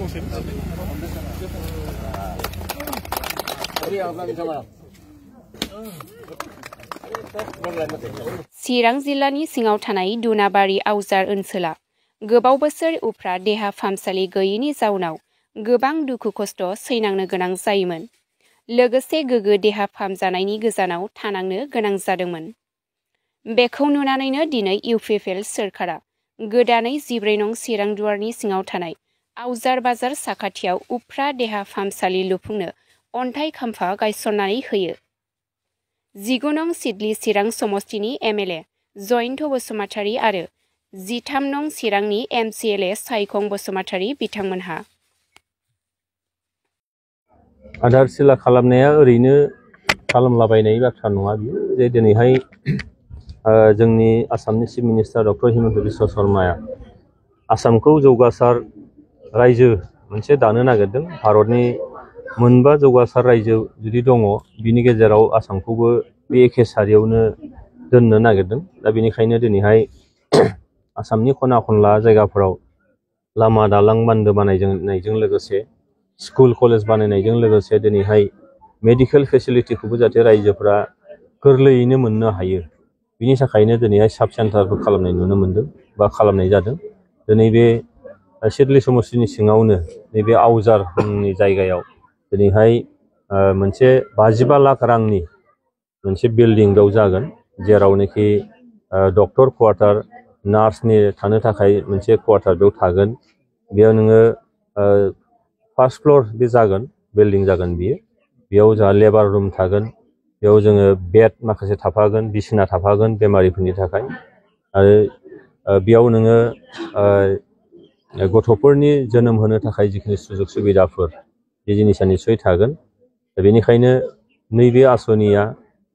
चिरां जिल्लानि सिङाव थानाय दुनाबारि आवजार ओनसोला गोबाव बोसोर उफ्रा देहा फाहामसालि गैयैनि जाउनाव गोबां दुखु खस्थ' सैनांनो गोनां जायोमोन। लोगोसे गोग्गो देहा फाहामजानायनि गोजानाव थानांनो गोनां जादोंमोन। बेखौ नुनानैनो दिनै इउपिपिएल सोरखारा गोदानै 14 नं चिरां दुवारनि सिङाव थानाय आवजार बाजार साखाथियाव उफ्रा देहा फाहामसालि लुफुंनो अन्थाइ खाम्फा गायसननानै होयो। 19 नं सिडली चिरां समष्टिनि एमएलए जयन्त बसुमतारी आरो 13 नं चिरांनि एमसिएलए सायखं बसुमतारी बिथांमोनहा आधारशिला खालामनाया ओरैनो खालामलाबायनाय बाथ्रा नङा बियो जे दिनैहाय जोंनि आसामनि chief minister doctor Himanta Biswa शर्माया आसामखौ जौगासार रायजो मोनसे दानो नागिरदों। भारतनि मोनबा जौगासार रायजो जुदि दङ बिनि गेजेराव आसामखौबो बे एखे सारियावनो दोननो नागिरदों। दा बेनिखायनो दिनैहाय आसामनि खना खनला जायगाफोराव लामा दालां बान्दो बानायनायजों लोगोसे स्कुल कलेज बानायनायजों लोगोसे दिनैहाय मेडिकेल फेसिलिटिखौबो जाहाथे रायजोफोरा गोरलैयैनो मोननो हायो बिनि थाखायनो दिनैहाय साब सेन्टारबो खालामनाय नुनो मोन्दों बा खालामनाय जादों। दिनै बे सिडली समष्टिनि सिङावनो नैबे आवजार मुंनि जायगायाव दिनैहाय मोनसे 55 लाख रांनि मोनसे बिल्डिं बेयाव जागोन, जेरावनोखि डक्टर क्वार्टार नार्सनि थानो थाखाय मोनसे क्वार्टार बेयाव थागोन। बेयाव नोङो फार्स्ट फ्लोर बे जागोन, बिल्डिं जागोन बियो। बेयाव जोंहा लेबार रुम थागोन, बेयाव जोङो बेड माखासे थाफागोन, बिसिना थाफागोन बेमारिफोरनि थाखाय। आरो बेयाव नोङो गथ'फोरनि जोनोम होनो थाखाय जिखिनि सुजुग सुबिदाफोर बे जिनिसा निस्सय थागोन। बेनिखायनो नैबे आसनिया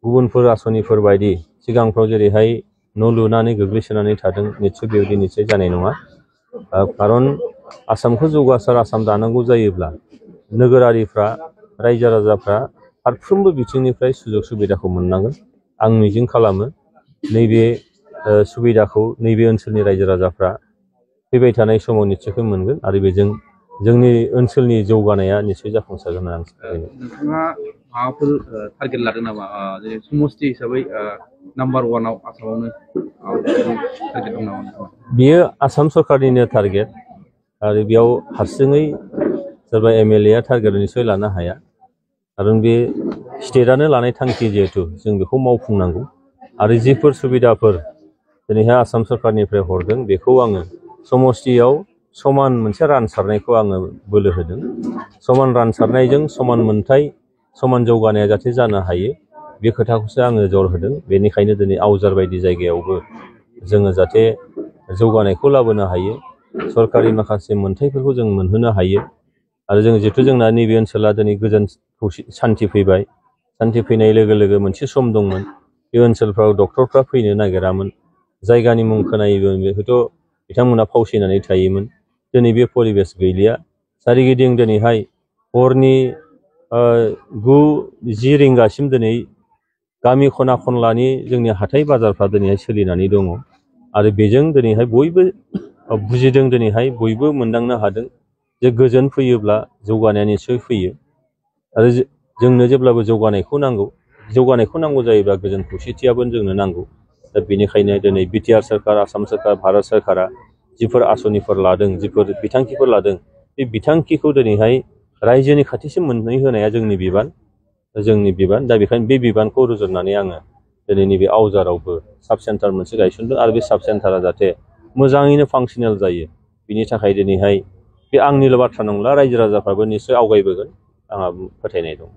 गुबुनफोर आसनिफोर बायदि सिगांफ्राव जेरैहाय न' लुनानै गोग्लैसोनानै थादों निस्सय बेबायदि निस्सय जानाय नङा। खारन आसामखौ जौगासार आसाम दानांगौ जायोब्ला नोगोरारिफ्रा रायजो राजाफ्रा फारफ्रोमबो बिथिंनिफ्राय सुजुग सुबिदाखौ मोननांगोन। आं मिजिं खालामो नैबे सुबिदाखौ नैबे ओनसोलनि रायजो राजाफ्रा फैबाय थानाय समाव निस्सय मोनगोन आरो बेजों जोंनि ओनसोलनि जौगानाया निस्सय जाफुंसारगोन होनना आं सानो। नोंथाङा माबाफोर टारगेट लादों नामा जेरै समष्टि हिसाबै नाम्बार 1आव आसामावनो टारगेट दं नामा? बियो आसाम सरकारनिनो टारगेट आरो बेयाव हारसिङै सोरबा एमएलएआ टारगेट निस्सय लानो हाया। खारन बे स्टेटआनो लानाय थांखि जिहेतु जों बेखौ मावफुंनांगौ आरो जिफोर सुबिदाफोर दिनैहाय आसाम सरकारनिफ्राय हरदों बेखौ आङो समष्टियाव समान मोनसे रानसारनायखौ आङो बोलो होदों। समान रानसारनायजों समान मोनथाय समान जौगानाया जाहाथे जानो हायो बे खोथाखौसो आङो जर होदों। बेनिखायनो दिनै आवजार बायदि जायगायावबो जोङो जाहाथे जौगानायखौ लाबोनो हायो, सरकारि माखासे मोनथायफोरखौ जों मोनहोनो हायो। आरो जों जिहेतु जोंना नैबे ओनसोला दिनै गोजोन सान्थि फैबाय। सान्थि फैनाय लोगो लोगो मोनसे सम दंमोन बे ओनसोलफ्राव डक्टरफ्रा फैनो नागिरामोन, जायगानि मुं खोनायोबो हयथ' बिथांमोना फावसायनानै थायोमोन। दिनै बे परिबेस गैलिया। सोरगिदिं दिनैहाय हरनि 9-10 रिंगासिम दिनै गामि खना खनलानि जोंनि हाथाय बाजारफ्रा दिनैहाय सोलिनानै दङ आरो बेजों दिनैहाय बयबो बुजिदों, दिनैहाय बयबो मोनदांनो हादों जे गोजोन फैयोब्ला जौगानाया निस्सय फैयो। आरो जोंनो जेब्लाबो जौगानायखौ नांगौ जायोब्ला गोजोन खौसेथियाबो जोंनो नांगौ। दा बेनिखायनो दिनै बिटिआर सोरखार, आसाम सोरखार, भारत सोरखारा जिफोर आसनिफोर लादों, जिफोर बिथांखिफोर लादों बे बिथांखिखौ दिनैहाय रायजोनि खाथिसिम मोनहैहोनाया जोंनि बिबान। दा बेखायनो बे बिबानखौ रुजुननानै आङो दिनै नैबे आवजारावबो साब सेन्टार मोनसे गायसनदों आरो बे साब सेन्टारा जाहाथे मोजाङैनो फांसनेल जायो बिनि थाखाय दिनैहाय बे आंनिल' बाथ्रा नंला, रायजो राजाफ्राबो निस्सय आवगायबोगोन आंहा फोथायनाय दं।